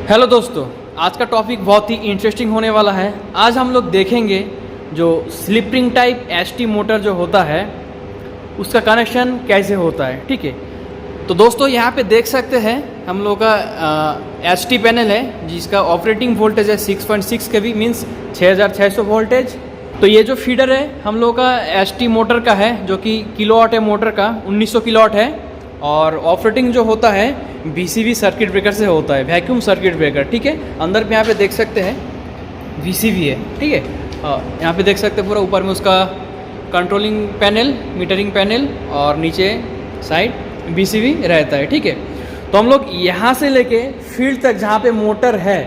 Hello दोस्तों, आज का टॉपिक बहुत ही इंटरेस्टिंग होने वाला है। आज हम लोग देखेंगे जो slip ring type ST motor जो होता है उसका कनेक्शन कैसे होता है। ठीक है, तो दोस्तों यहाँ पे देख सकते हैं हम लोग का एसटी पैनल है जिसका ऑपरेटिंग वोल्टेज है 6.6 kV मीन्स 6600 वोल्टेज। तो ये जो फीडर है हम लोग का एसटी मोटर का है जो कि किलोवाट है, मोटर का 1900 किलोवाट है। और ऑपरेटिंग जो होता है VCV सर्किट ब्रेकर से होता है, वैक्यूम सर्किट ब्रेकर। ठीक है, अंदर पे यहाँ पे देख सकते हैं VCV है। ठीक है, यहाँ पे देख सकते हैं पूरा ऊपर में उसका कंट्रोलिंग पैनल, मीटरिंग पैनल और नीचे साइड VCV रहता है। ठीक है, तो हम लोग यहाँ से लेके फील्ड तक जहाँ पे मोटर है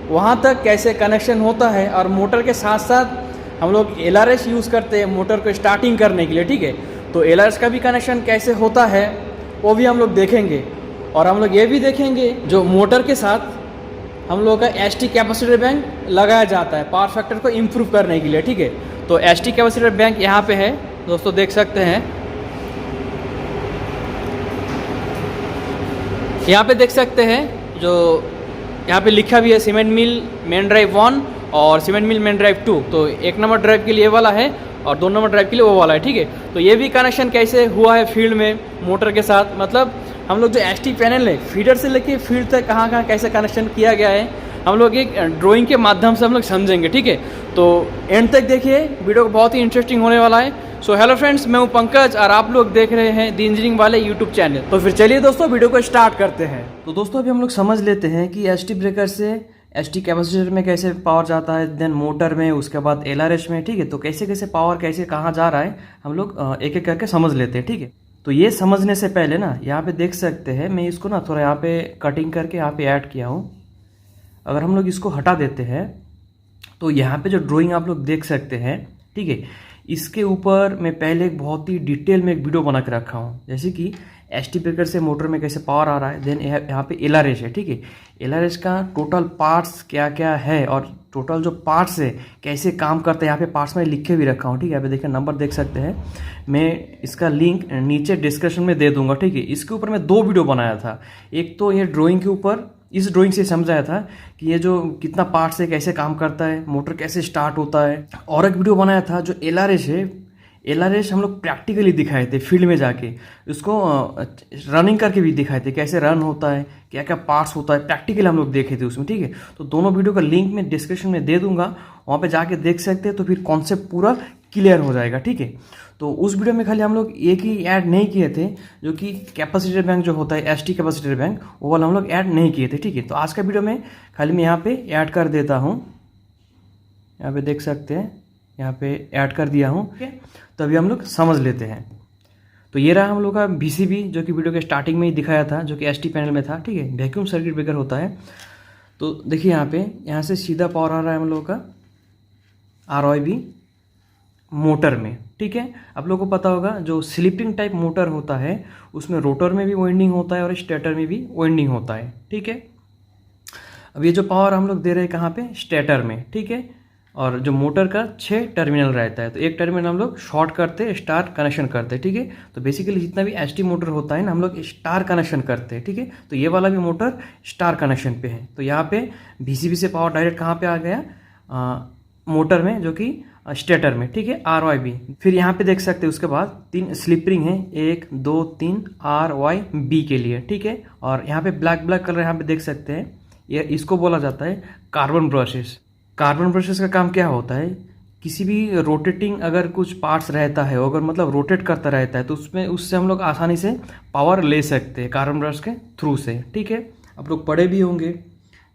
वहाँ तक कैसे कनेक्शन होता है, और मोटर के साथ साथ हम लोग LRS यूज़ करते हैं मोटर को स्टार्टिंग करने के लिए। ठीक है, तो LRS का भी कनेक्शन कैसे होता है वो भी हम लोग देखेंगे। और हम लोग ये भी देखेंगे जो मोटर के साथ हम लोग का ST कैपेसिटर बैंक लगाया जाता है पावर फैक्टर को इम्प्रूव करने के लिए। ठीक है, तो ST कैपेसिटर बैंक यहाँ पे है दोस्तों, देख सकते हैं। यहाँ पे देख सकते हैं जो यहाँ पे लिखा भी है सीमेंट मिल मेन ड्राइव 1 और सीमेंट मिल मेन ड्राइव 2। तो 1 नंबर ड्राइव के लिए वाला है और 2 नंबर ड्राइव के लिए वो वाला है। ठीक है, तो ये भी कनेक्शन कैसे हुआ है फील्ड में मोटर के साथ, मतलब हम लोग जो एसटी पैनल है फीडर से लेके फील्ड तक कहाँ कहाँ कैसे कनेक्शन किया गया है हम लोग एक ड्राइंग के माध्यम से हम लोग समझेंगे। ठीक है, तो एंड तक देखिए, वीडियो बहुत ही इंटरेस्टिंग होने वाला है। सो हेलो फ्रेंड्स, मैं हूँ पंकज और आप लोग देख रहे हैं द इंजीनियरिंग वाले यूट्यूब चैनल। तो फिर चलिए दोस्तों वीडियो को स्टार्ट करते हैं। तो दोस्तों अभी हम लोग समझ लेते हैं कि एसटी ब्रेकर से एसटी कैपेसिटर में कैसे पावर जाता है, देन मोटर में, उसके बाद LRS में। ठीक है, तो कैसे कैसे पावर कैसे कहाँ जा रहा है हम लोग एक एक करके समझ लेते हैं। ठीक है, तो ये समझने से पहले ना यहाँ पे देख सकते हैं, मैं इसको ना थोड़ा यहाँ पे कटिंग करके यहाँ पे ऐड किया हूँ। अगर हम लोग इसको हटा देते हैं तो यहाँ पे जो ड्राइंग आप लोग देख सकते हैं, ठीक है, इसके ऊपर मैं पहले एक बहुत ही डिटेल में एक वीडियो बना के रखा हूँ, जैसे कि एसटी ब्रेकर से मोटर में कैसे पावर आ रहा है। देन यहाँ पे LRS है। ठीक है, LRS का टोटल पार्ट्स क्या क्या है और टोटल जो पार्ट्स है कैसे काम करते हैं, यहाँ पे पार्ट्स में लिख के भी रखा हूँ। ठीक है, यहाँ पे देखिए नंबर देख सकते हैं, मैं इसका लिंक नीचे डिस्क्रिप्शन में दे दूंगा। ठीक है, इसके ऊपर मैं 2 वीडियो बनाया था। एक तो ये ड्राइंग के ऊपर, इस ड्राइंग से समझाया था कि ये जो कितना पार्ट्स है कैसे काम करता है, मोटर कैसे स्टार्ट होता है। और एक वीडियो बनाया था जो LRS है, LRS हम लोग प्रैक्टिकली दिखाए थे फील्ड में जाके, उसको रनिंग करके भी दिखाए थे कैसे रन होता है, क्या क्या पार्ट्स होता है, प्रैक्टिकली हम लोग देखे थे उसमें। ठीक है, तो दोनों वीडियो का लिंक मैं डिस्क्रिप्शन में दे दूंगा, वहाँ पे जाके देख सकते हैं, तो फिर कॉन्सेप्ट पूरा क्लियर हो जाएगा। ठीक है, तो उस वीडियो में खाली हम लोग एक ही ऐड नहीं किए थे, जो कि कैपेसिटर बैंक जो होता है एसटी कैपेसिटर बैंक, वो वाला हम लोग ऐड नहीं किए थे। ठीक है, तो आज का वीडियो में खाली मैं यहाँ पे ऐड कर देता हूँ। यहाँ पे देख सकते हैं, यहाँ पे ऐड कर दिया हूँ। ठीक है, तो अभी हम लोग समझ लेते हैं। तो ये रहा हम लोग का VCB जो कि वीडियो के स्टार्टिंग में ही दिखाया था, जो कि एसटी पैनल में था। ठीक है, वैक्यूम सर्किट ब्रेकर होता है। तो देखिए यहाँ पे, यहाँ से सीधा पावर आ रहा है हम लोग का ROIB मोटर में। ठीक है, आप लोगों को पता होगा जो स्लिपिंग टाइप मोटर होता है उसमें रोटर में भी वाइंडिंग होता है और स्टेटर में भी वाइंडिंग होता है। ठीक है, अब ये जो पावर हम लोग दे रहे हैं कहाँ पे, स्टेटर में। ठीक है, और जो मोटर का 6 टर्मिनल रहता है, तो एक टर्मिनल हम लोग शॉर्ट करते, स्टार कनेक्शन करते हैं। ठीक है, तो बेसिकली जितना भी एसटी मोटर होता है ना हम लोग स्टार कनेक्शन करते हैं। ठीक है, तो ये वाला भी मोटर स्टार कनेक्शन पे है। तो यहाँ पे VCB से पावर डायरेक्ट कहाँ पे आ गया, मोटर में, जो कि स्टेटर में। ठीक है, ROIB। फिर यहाँ पे देख सकते हैं उसके बाद 3 स्लिप रिंग है, 1 2 3 RYB के लिए। ठीक है, और यहाँ पे ब्लैक ब्लैक कलर यहाँ पे देख सकते हैं, ये इसको बोला जाता है कार्बन ब्रशेस। कार्बन ब्रशेस का काम क्या होता है, किसी भी रोटेटिंग अगर कुछ पार्ट्स रहता है, अगर मतलब रोटेट करता रहता है, तो उसमें उससे हम लोग आसानी से पावर ले सकते हैं कार्बन ब्रश के थ्रू से। ठीक है, आप लोग पढ़े भी होंगे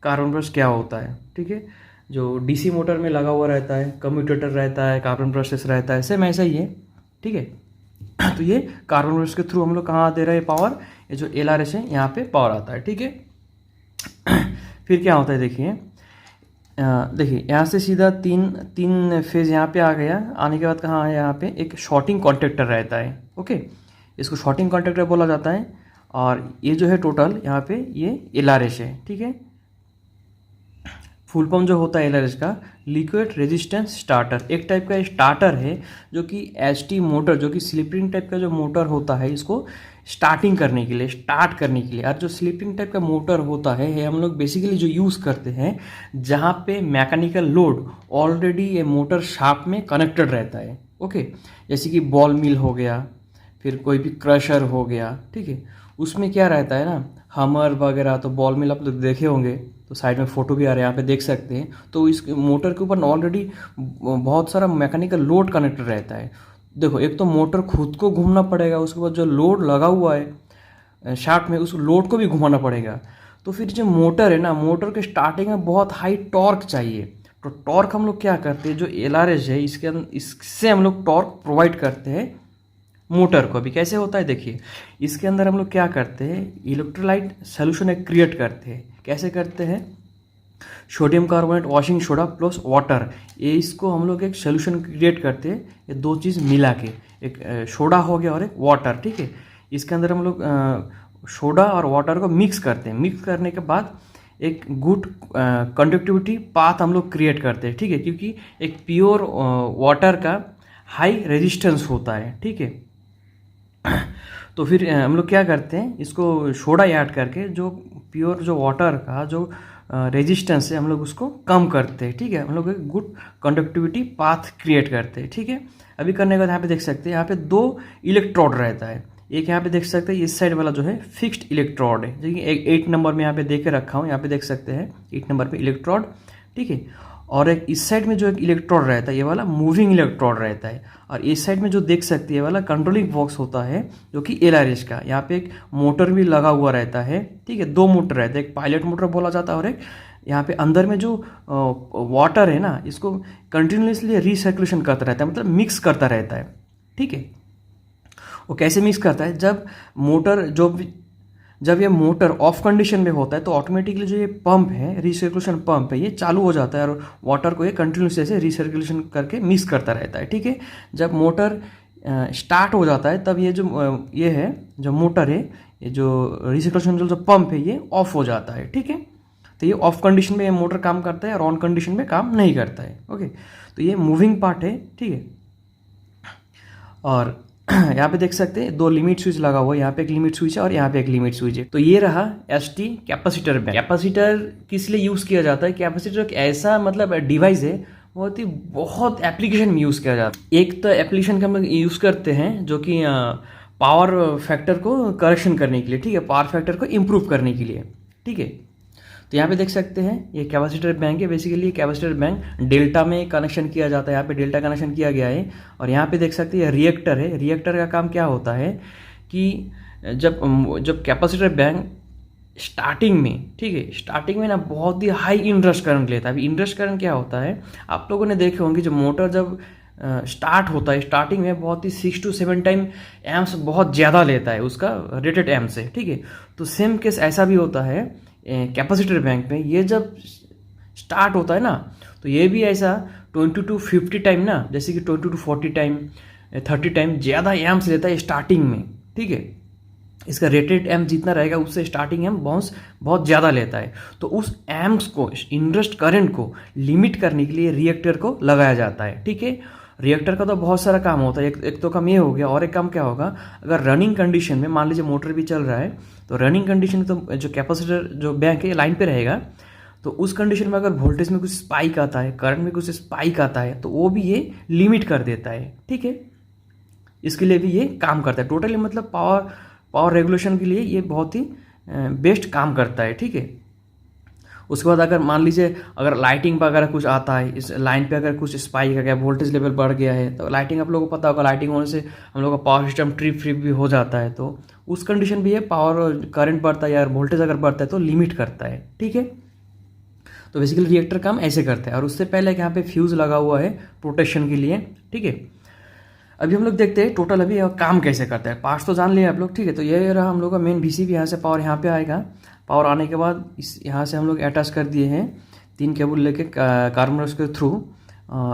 कार्बन ब्रश क्या होता है। ठीक है, जो DC मोटर में लगा हुआ रहता है, कम्यूटेटर रहता है, कार्बन ब्रशेस रहता है, सेम ऐसा ही है। ठीक है, तो ये कार्बन ब्रश के थ्रू हम लोग कहाँ दे रहे हैं पावर, ये जो LRS है यहाँ पे पावर आता है। ठीक है, फिर क्या होता है देखिए, देखिए यहाँ से सीधा तीन फेज यहाँ पे आ गया। आने के बाद कहाँ है, यहाँ पे एक शॉर्टिंग कॉन्टेक्टर रहता है। ओके, इसको शॉर्टिंग कॉन्टेक्टर बोला जाता है। और ये जो है टोटल यहाँ पे ये LRS है। ठीक है, फुल फॉर्म जो होता है एलआरएस का, लिक्विड रेजिस्टेंस स्टार्टर, एक टाइप का स्टार्टर है जो कि एसटी मोटर, जो कि स्लिपिंग टाइप का जो मोटर होता है, इसको स्टार्टिंग करने के लिए, स्टार्ट करने के लिए। और जो स्लिपिंग टाइप का मोटर होता है हम लोग बेसिकली जो यूज़ करते हैं जहाँ पे मैकेनिकल लोड ऑलरेडी ये मोटर शाफ्ट में कनेक्टेड रहता है। ओके, जैसे कि बॉल मिल हो गया, फिर कोई भी क्रशर हो गया, ठीक है, उसमें क्या रहता है ना, हमर वगैरह, तो बॉल मिल आप लोग देखे होंगे, तो साइड में फोटो भी आ रहा है, यहाँ पे देख सकते हैं। तो इस मोटर के ऊपर ऑलरेडी बहुत सारा मैकेनिकल लोड कनेक्टेड रहता है। देखो, एक तो मोटर खुद को घूमना पड़ेगा, उसके बाद जो लोड लगा हुआ है शाफ्ट में, उस लोड को भी घुमाना पड़ेगा। तो फिर जो मोटर है ना, मोटर के स्टार्टिंग में बहुत हाई टॉर्क चाहिए। तो टॉर्क हम लोग क्या करते हैं, जो एलआरएस है इसके अंदर, इससे हम लोग टॉर्क प्रोवाइड करते हैं मोटर को। अभी कैसे होता है देखिए, इसके अंदर हम लोग क्या करते हैं, इलेक्ट्रोलाइट सोल्यूशन एक क्रिएट करते हैं। कैसे करते हैं, sodium carbonate, washing soda plus water, ये इसको हम लोग एक सोल्यूशन क्रिएट करते हैं। ये दो चीज़ मिला के एक सोडा हो गया और एक वाटर, ठीक है। इसके अंदर हम लोग सोडा और वाटर को मिक्स करते हैं। मिक्स करने के बाद एक गुड कंडक्टिविटी पाथ हम लोग क्रिएट करते हैं, ठीक है, क्योंकि एक प्योर वाटर का हाई रेजिस्टेंस होता है, ठीक है। तो फिर हम लोग क्या करते हैं, इसको सोडा ऐड करके जो प्योर जो वाटर का जो रेजिस्टेंस है हम लोग उसको कम करते हैं, ठीक है। हम लोग एक गुड कंडक्टिविटी पाथ क्रिएट करते हैं, ठीक है। अभी करने के बाद यहाँ पे देख सकते हैं, यहाँ पे दो इलेक्ट्रोड रहता है। एक यहाँ पे देख सकते हैं, इस साइड वाला जो है फिक्स्ड इलेक्ट्रोड है, जो कि 8 नंबर में यहाँ पे दे के रखा हूँ, यहाँ पे देख सकते हैं 8 नंबर पे इलेक्ट्रोड, ठीक है। और एक इस साइड में जो एक इलेक्ट्रोड रहता है, ये वाला मूविंग इलेक्ट्रोड रहता है। और इस साइड में जो देख सकते हैं ये वाला कंट्रोलिंग बॉक्स होता है, जो कि एलआरएस का। यहाँ पे एक मोटर भी लगा हुआ रहता है, ठीक है। दो मोटर रहते हैं, एक पायलट मोटर बोला जाता है और एक यहाँ पे अंदर में जो वाटर है ना, इसको कंटिन्यूसली रिसर्कुलेशन करता रहता है, मतलब मिक्स करता रहता है, ठीक है। वो कैसे मिक्स करता है, जब ये मोटर ऑफ कंडीशन में होता है तो ऑटोमेटिकली जो ये पंप है, रिसर्कुलेशन पंप है, ये चालू हो जाता है और वाटर को ये कंटिन्यूसली से रिसर्कुलेशन करके मिक्स करता रहता है, ठीक है। जब मोटर स्टार्ट हो जाता है तब ये जो मोटर है, ये जो रिसर्कुलेशन जो पंप है, ये ऑफ हो जाता है, ठीक है। तो ये ऑफ कंडीशन में ये मोटर काम करता है और ऑन कंडीशन में काम नहीं करता है, ओके। तो ये मूविंग पार्ट है, ठीक है। और यहाँ पे देख सकते हैं दो लिमिट स्विच लगा हुआ है, यहाँ पे एक लिमिट स्विच है और यहाँ पे एक लिमिट स्विच है। तो ये रहा एसटी कैपेसिटर बैंक। कैपेसिटर किस लिए यूज़ किया जाता है, कैपेसिटर एक ऐसा मतलब डिवाइस है, बहुत एप्लीकेशन में यूज़ किया जाता है। एक तो एप्लीकेशन का हम लोग यूज़ करते हैं जो कि पावर फैक्टर को करेक्शन करने के लिए, ठीक है, पावर फैक्टर को इम्प्रूव करने के लिए, ठीक है। तो यहाँ पे देख सकते हैं ये कैपेसिटर बैंक है। बेसिकली कैपेसिटर बैंक डेल्टा में कनेक्शन किया जाता है, यहाँ पे डेल्टा कनेक्शन किया गया है। और यहाँ पे देख सकते हैं रिएक्टर है। रिएक्टर का काम क्या होता है कि जब कैपेसिटर बैंक स्टार्टिंग में, ठीक है, स्टार्टिंग में ना बहुत ही हाई इंडस्ट करंट लेता है। अभी इंडस्ट करंट क्या होता है, आप लोगों ने देखे होंगे, जब मोटर जब स्टार्ट होता है स्टार्टिंग में बहुत ही 6 to 7 टाइम एम्स बहुत ज़्यादा लेता है उसका रेटेड एम्स से, ठीक है। तो सेम केस ऐसा भी होता है कैपेसिटर बैंक में। ये जब स्टार्ट होता है ना, तो ये भी ऐसा 20 to 50 टाइम ना, जैसे कि 20 to 40 टाइम 30 टाइम ज़्यादा एम्स लेता है स्टार्टिंग में, ठीक है। इसका रेटेड एम जितना रहेगा उससे स्टार्टिंग एम बहुत ज़्यादा लेता है। तो उस एम्स को, इंडस्ट करंट को लिमिट करने के लिए रिएक्टर को लगाया जाता है, ठीक है। रिएक्टर का तो बहुत सारा काम होता है, एक तो काम ये हो गया, और एक काम क्या होगा, अगर रनिंग कंडीशन में मान लीजिए मोटर भी चल रहा है, तो रनिंग कंडीशन में तो जो कैपेसिटर जो बैंक है लाइन पे रहेगा, तो उस कंडीशन में अगर वोल्टेज में कुछ स्पाइक आता है, करंट में कुछ स्पाइक आता है, तो वो भी ये लिमिट कर देता है, ठीक है। इसके लिए भी ये काम करता है। टोटली मतलब पावर रेगुलेशन के लिए ये बहुत ही बेस्ट काम करता है, ठीक है। उसके बाद अगर मान लीजिए अगर लाइटिंग पर अगर कुछ आता है, इस लाइन पे अगर कुछ स्पाइक आ गया, वोल्टेज लेवल बढ़ गया है, तो लाइटिंग आप लोगों को पता होगा, लाइटिंग होने से हम लोग का पावर सिस्टम ट्रिप भी हो जाता है। तो उस कंडीशन भी ये पावर करंट बढ़ता है या वोल्टेज अगर बढ़ता है तो लिमिट करता है, ठीक है। तो बेसिकली रिएक्टर काम ऐसे करता है। और उससे पहले यहाँ पे फ्यूज़ लगा हुआ है प्रोटेक्शन के लिए, ठीक है। अभी हम लोग देखते हैं टोटल अभी काम कैसे करता है। पार्ट्स तो जान लिए आप लोग, ठीक है। तो ये रहा हम लोग का मेन VCB, यहाँ से पावर यहाँ पे आएगा। पावर आने के बाद इस यहाँ से हम लोग अटैच कर दिए हैं 3 केबल लेके कार्बन के थ्रू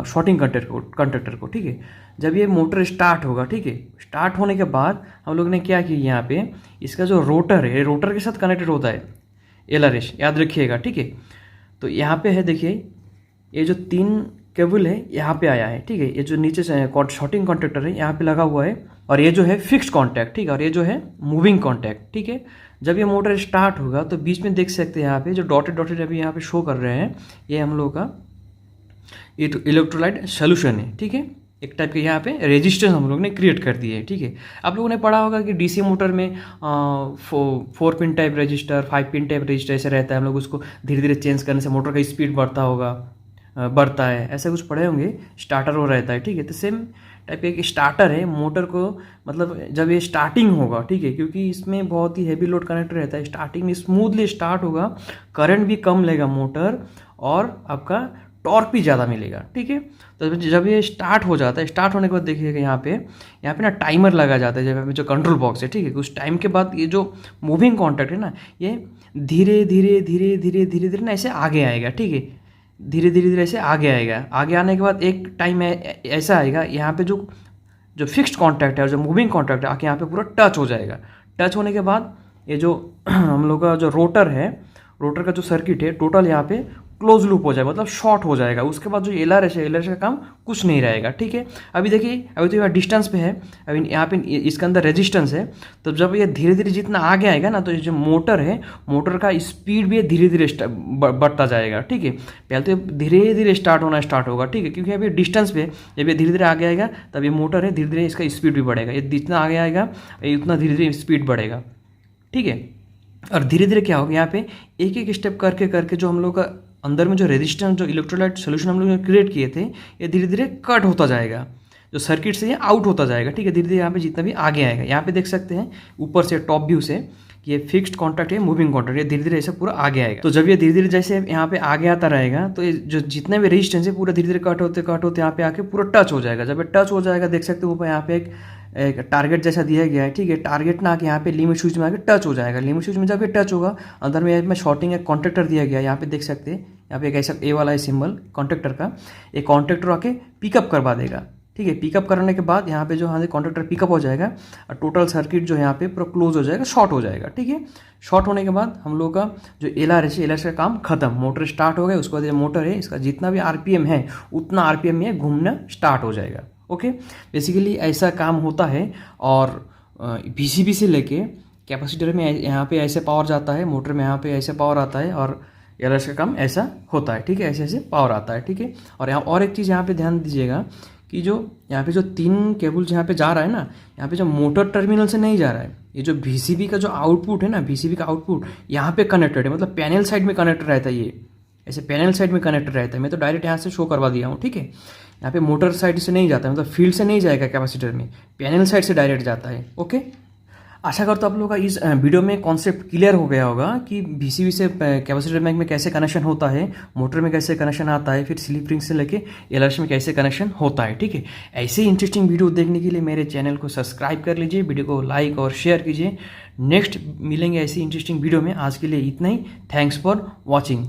शॉर्टिंग कंडक्टर को, ठीक है। जब ये मोटर स्टार्ट होगा, ठीक है, स्टार्ट होने के बाद हम लोग ने क्या किया, यहाँ पे इसका जो रोटर है, रोटर के साथ कनेक्टेड होता है LRS, याद रखिएगा, ठीक है। तो यहाँ पे है देखिए, ये जो 3 केबल है यहाँ पे आया है, ठीक है। ये जो नीचे से शॉर्टिंग कॉन्टैक्टर है यहाँ पे लगा हुआ है, और ये जो है फिक्स्ड कॉन्टैक्ट, ठीक है, और ये जो है मूविंग कॉन्टैक्ट, ठीक है। जब ये मोटर स्टार्ट होगा तो बीच में देख सकते हैं यहाँ पे जो डॉटेड डॉटेड अभी यहाँ पे शो कर रहे हैं, ये हम लोग का इलेक्ट्रोलाइट सोल्यूशन है, ठीक है। एक टाइप के यहाँ पे रेजिस्टेंस हम लोग ने क्रिएट कर दिए है, ठीक है। आप लोगों ने पढ़ा होगा कि डीसी मोटर में 4 pin type register, 5 pin type register ऐसे रहता है, हम लोग उसको धीरे धीरे चेंज करने से मोटर का स्पीड बढ़ता है, ऐसा कुछ पढ़े होंगे। स्टार्टर वो रहता है, ठीक है। तो सेम टाइप का एक स्टार्टर है मोटर को, मतलब जब ये स्टार्टिंग होगा, ठीक है, क्योंकि इसमें बहुत ही हैवी लोड कनेक्टर रहता है, स्टार्टिंग में स्मूथली स्टार्ट होगा, करंट भी कम लेगा मोटर, और आपका टॉर्क भी ज़्यादा मिलेगा, ठीक है। तो जब ये स्टार्ट हो जाता है, स्टार्ट होने के बाद देखिएगा यहाँ पे ना टाइमर लगा जाता है, जब जो कंट्रोल बॉक्स है, ठीक है। उस टाइम के बाद ये जो मूविंग कॉन्टैक्ट है ना, ये धीरे धीरे ना ऐसे आगे आएगा, ठीक है। धीरे धीरे ऐसे आगे आएगा। आगे आने के बाद एक टाइम ऐसा आएगा यहाँ पे जो फिक्स्ड कॉन्टैक्ट है और जो मूविंग कॉन्टैक्ट है आके यहाँ पे पूरा टच हो जाएगा। टच होने के बाद ये जो हम लोग का जो रोटर है, रोटर का जो सर्किट है टोटल यहाँ पे क्लोज लूप हो जाएगा, मतलब शॉर्ट हो जाएगा। उसके बाद जो एलआरएस है, एलआरएस का काम कुछ नहीं रहेगा, ठीक है। अभी देखिए, अभी तो यहाँ डिस्टेंस पे है, अभी यहाँ पे इसके अंदर रेजिस्टेंस है। तो जब ये धीरे धीरे जितना आगे आएगा ना, तो ये जो मोटर है, मोटर का स्पीड भी धीरे धीरे बढ़ता जाएगा, ठीक है। पहले तो धीरे धीरे स्टार्ट होगा, ठीक है, क्योंकि अभी डिस्टेंस पे जब ये धीरे धीरे आगे आएगा तब ये मोटर है धीरे धीरे इसका स्पीड भी बढ़ेगा। ये जितना आगे आएगा उतना धीरे धीरे स्पीड बढ़ेगा, ठीक है। और धीरे धीरे क्या होगा, यहाँ पे एक एक स्टेप करके जो हम लोग का अंदर में जो रेजिस्टेंस, जो इलेक्ट्रोलाइट सोल्यूशन हम लोग ने क्रिएट किए थे, ये धीरे धीरे कट होता जाएगा, जो सर्किट से ये आउट होता जाएगा, ठीक है। धीरे धीरे यहाँ पे जितना भी आगे आएगा, यहाँ पे देख सकते हैं ऊपर से टॉप व्यू से कि ये फिक्स्ड कॉन्टैक्ट है, मूविंग कॉन्टैक्ट, ये धीरे धीरे ऐसे पूरा आगे आएगा। तो जब ये धीरे धीरे जैसे यहाँ पे आगे आता रहेगा, तो ये जो जितने भी रेजिस्टेंस है पूरा धीरे धीरे कट होते यहाँ पे आके पूरा टच हो जाएगा। जब ये टच हो जाएगा, देख सकते हो ऊपर यहाँ पे एक टारगेट जैसा दिया गया है, ठीक है। टारगेट ना आके यहाँ पे लिमिट स्विच में आके टच हो जाएगा। लिमिट स्विच में जब ये टच होगा, अंदर में शॉर्टिंग एक कॉन्टैक्टर दिया गया है, यहाँ पे देख सकते हैं, यहाँ पे एक ऐसा ए वाला है सिंबल कॉन्टैक्टर का, एक कॉन्टैक्टर आके पिकअप करवा देगा, ठीक है। पिकअप करने के बाद यहाँ पे जो हाँ कॉन्टैक्टर पिकअप हो जाएगा और टोटल सर्किट जो यहाँ पे पूरा क्लोज हो जाएगा, शॉर्ट हो जाएगा, ठीक है। शॉर्ट होने के बाद हम लोग का जो एलआरएस है, एलआरएस का काम खत्म, मोटर स्टार्ट हो गया। उसके बाद ये मोटर है, इसका जितना भी आरपीएम है उतना आरपीएम में घूमना स्टार्ट हो जाएगा, ओके। बेसिकली ऐसा काम होता है। और बीसीबी से लेके कैपेसिटर में यहाँ पे ऐसे पावर जाता है, मोटर में यहाँ पे ऐसे पावर आता है, और एलआरएस का काम ऐसा होता है, ठीक है। ऐसे ऐसे पावर आता है, ठीक है। और यहाँ और एक चीज़ यहाँ पे ध्यान दीजिएगा कि जो यहाँ पे जो 3 केबल यहाँ पे जा रहा है ना, यहाँ पे जो मोटर टर्मिनल से नहीं जा रहा है, ये जो VCB का जो आउटपुट है ना, VCB का आउटपुट यहाँ पे कनेक्टेड है, मतलब पैनल साइड में कनेक्टेड रहता है। ये ऐसे पैनल साइड में कनेक्टेड रहता है। मैं तो डायरेक्ट यहाँ से शो करवा दिया हूँ, ठीक है। यहाँ पे मोटर साइड से नहीं जाता है, मतलब फील्ड से नहीं जाएगा कैपेसिटर में, पैनल साइड से डायरेक्ट जाता है, ओके। आशा करता हूँ आप लोगों का इस वीडियो में कॉन्सेप्ट क्लियर हो गया होगा कि VCB से कैपेसिटर बैंक में कैसे कनेक्शन होता है, मोटर में कैसे कनेक्शन आता है, फिर स्लिप रिंग से लेके एलआरएस में कैसे कनेक्शन होता है, ठीक है। ऐसे ही इंटरेस्टिंग वीडियो देखने के लिए मेरे चैनल को सब्सक्राइब कर लीजिए, वीडियो को लाइक और शेयर कीजिए। नेक्स्ट मिलेंगे ऐसी इंटरेस्टिंग वीडियो में। आज के लिए इतना ही। Thanks for watching.